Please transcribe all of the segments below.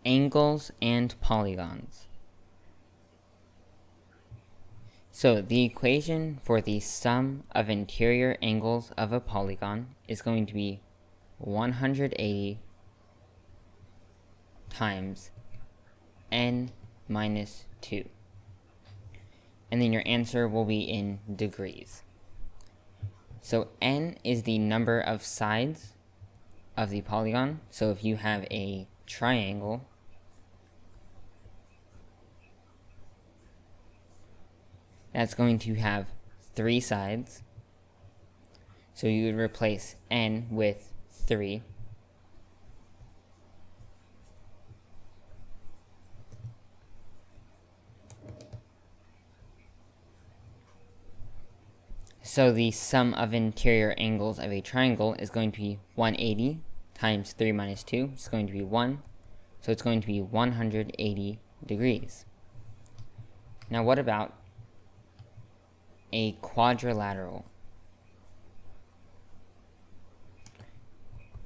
angles and polygons. So the equation for the sum of interior angles of a polygon is going to be 180 times n minus 2. And then your answer will be in degrees. So n is the number of sides of the polygon. So if you have a triangle, that's going to have 3 sides. So you would replace n with 3. So the sum of interior angles of a triangle is going to be 180 times 3 minus 2. It's going to be 1. So it's going to be 180 degrees. Now what about a quadrilateral?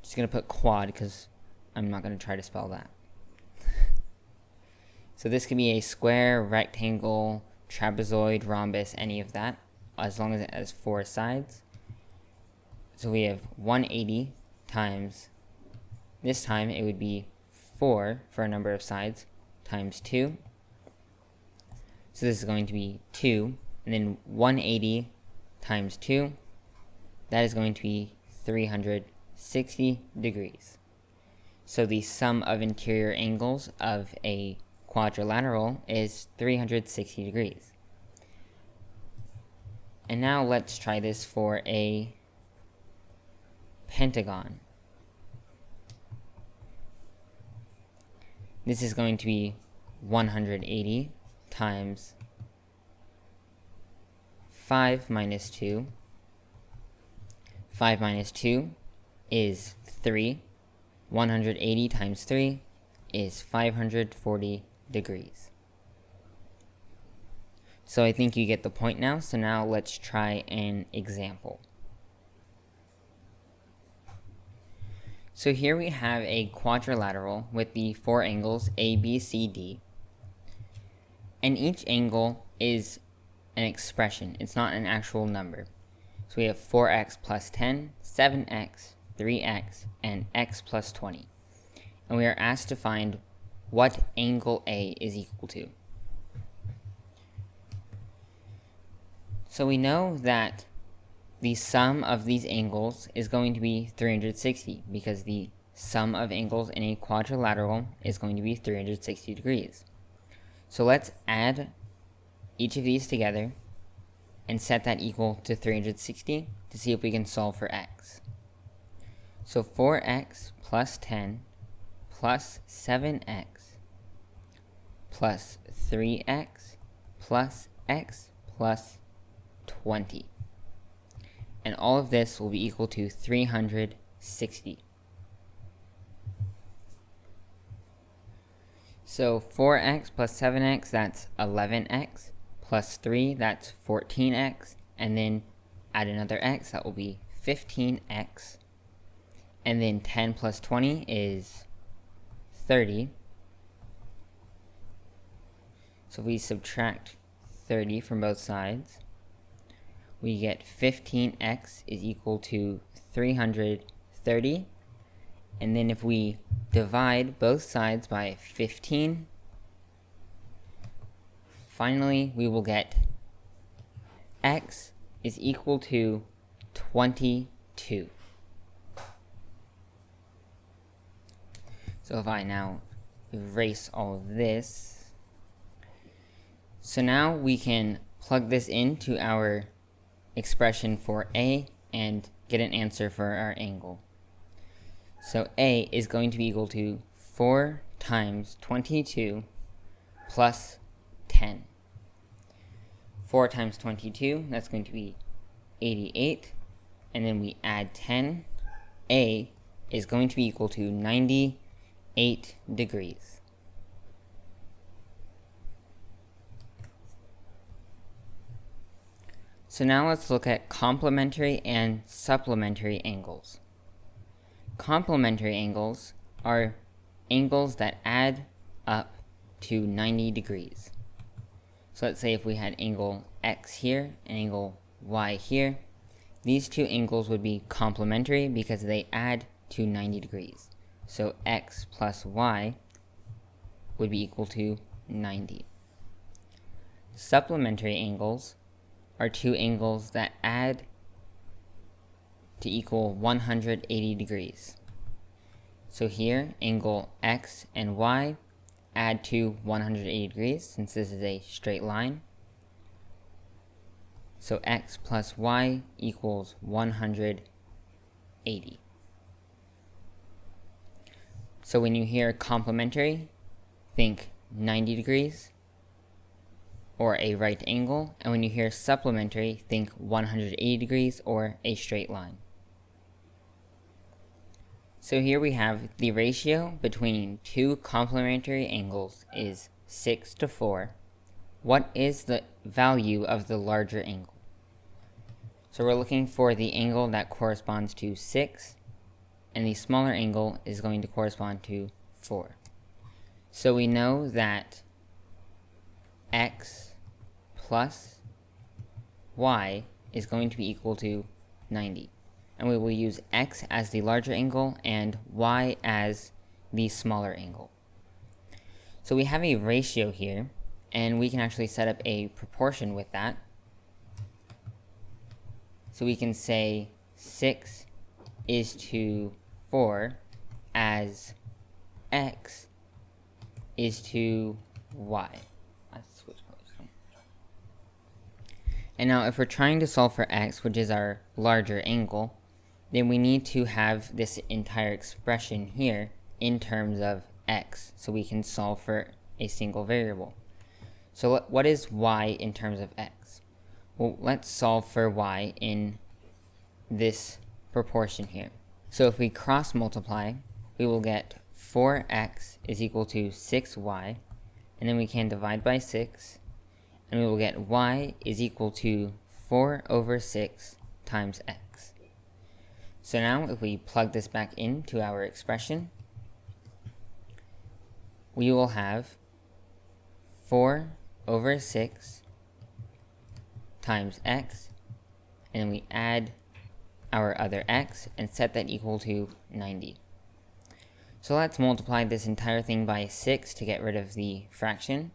Just going to put quad because I'm not going to try to spell that. So this could be a square, rectangle, trapezoid, rhombus, any of that, as long as it has 4 sides. So we have 180 times, this time it would be 4 for a number of sides, times 2. So this is going to be 2, and then 180 times 2, that is going to be 360 degrees. So the sum of interior angles of a quadrilateral is 360 degrees. And now let's try this for a pentagon. This is going to be 180 times 5 minus 2. 5 minus 2 is 3. 180 times 3 is 540 degrees. So I think you get the point now. So now let's try an example. So here we have a quadrilateral with the 4 angles A, B, C, D. And each angle is an expression. It's not an actual number. So we have 4x plus 10, 7x, 3x, and x plus 20. And we are asked to find what angle A is equal to. So we know that the sum of these angles is going to be 360 because the sum of angles in a quadrilateral is going to be 360 degrees. So let's add each of these together and set that equal to 360 to see if we can solve for x. So 4x plus 10 plus 7x plus 3x plus x plus 20. And all of this will be equal to 360. So 4x plus 7x, that's 11x, plus 3, that's 14x, and then add another x, that will be 15x. And then 10 plus 20 is 30. So if we subtract 30 from both sides, we get 15x is equal to 330. And then if we divide both sides by 15, finally we will get x is equal to 22. So if I now erase all of this, so now we can plug this into our expression for A and get an answer for our angle. So A is going to be equal to 4 times 22 plus 10. 4 times 22, that's going to be 88. And then we add 10. A is going to be equal to 98 degrees. So now let's look at complementary and supplementary angles. Complementary angles are angles that add up to 90 degrees. So let's say if we had angle X here and angle Y here, these two angles would be complementary because they add to 90 degrees. So X plus Y would be equal to 90. Supplementary angles are two angles that add to equal 180 degrees. So here, angle X and Y add to 180 degrees since this is a straight line. So X plus Y equals 180. So when you hear complementary, think 90 degrees or a right angle, and when you hear supplementary, think 180 degrees or a straight line. So here we have the ratio between two complementary angles is 6 to 4. What is the value of the larger angle? So we're looking for the angle that corresponds to 6, and the smaller angle is going to correspond to 4. So we know that X plus Y is going to be equal to 90. And we will use X as the larger angle and Y as the smaller angle. So we have a ratio here, and we can actually set up a proportion with that. So we can say 6 is to 4 as X is to Y. Let's switch colors. And now if we're trying to solve for X, which is our larger angle, then we need to have this entire expression here in terms of X, so we can solve for a single variable. So what is Y in terms of X? Well, let's solve for Y in this proportion here. So if we cross multiply, we will get 4x is equal to 6y, and then we can divide by 6, and we will get y is equal to 4 over 6 times x. So now if we plug this back into our expression, we will have 4 over 6 times x, and then we add our other x and set that equal to 90. So let's multiply this entire thing by 6 to get rid of the fraction.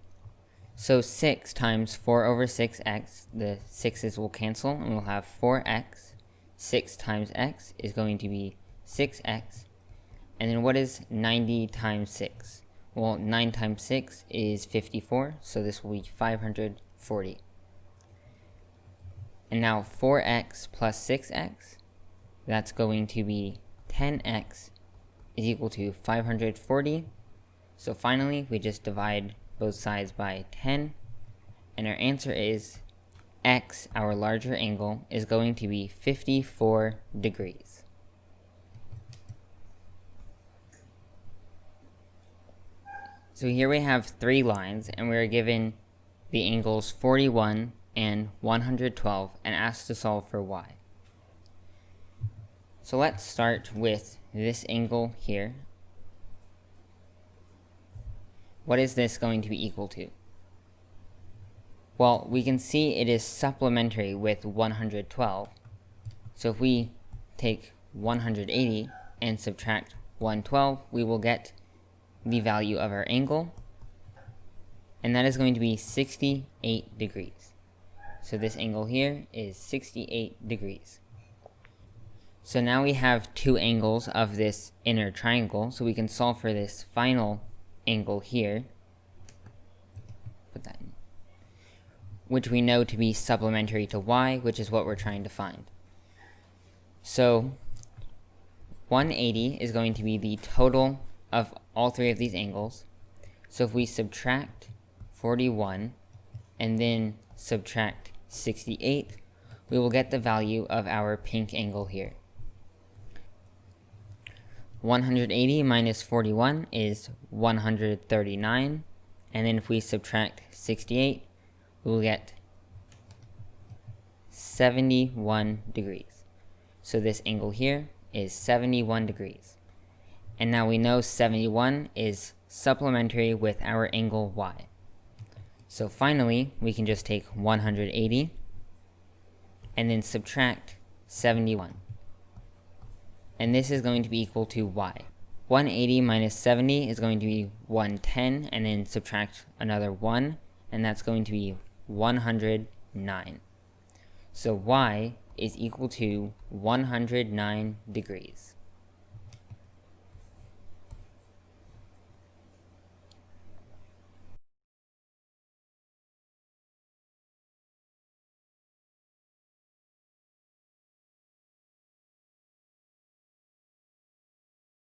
So 6 times 4 over 6x, the 6's will cancel, and we'll have 4x. 6 times x is going to be 6x. And then what is 90 times 6? Well, 9 times 6 is 54, so this will be 540. And now 4x plus 6x, that's going to be 10x is equal to 540. So finally, we just divide both sides by 10, and our answer is x, our larger angle, is going to be 54 degrees. So here we have 3 lines, and we are given the angles 41 and 112 and asked to solve for y. So let's start with this angle here. What is this going to be equal to? Well, we can see it is supplementary with 112. So if we take 180 and subtract 112, we will get the value of our angle, and that is going to be 68 degrees. So this angle here is 68 degrees. So now we have 2 angles of this inner triangle, so we can solve for this final angle here, put that in, which we know to be supplementary to y, which is what we're trying to find. So 180 is going to be the total of all 3 of these angles. So if we subtract 41 and then subtract 68, we will get the value of our pink angle here. 180 minus 41 is 139, and then if we subtract 68, we will get 71 degrees. So this angle here is 71 degrees. And now we know 71 is supplementary with our angle y. So finally, we can just take 180 and then subtract 71. And this is going to be equal to y. 180 minus 70 is going to be 110, and then subtract another 1, and that's going to be 109. So y is equal to 109 degrees.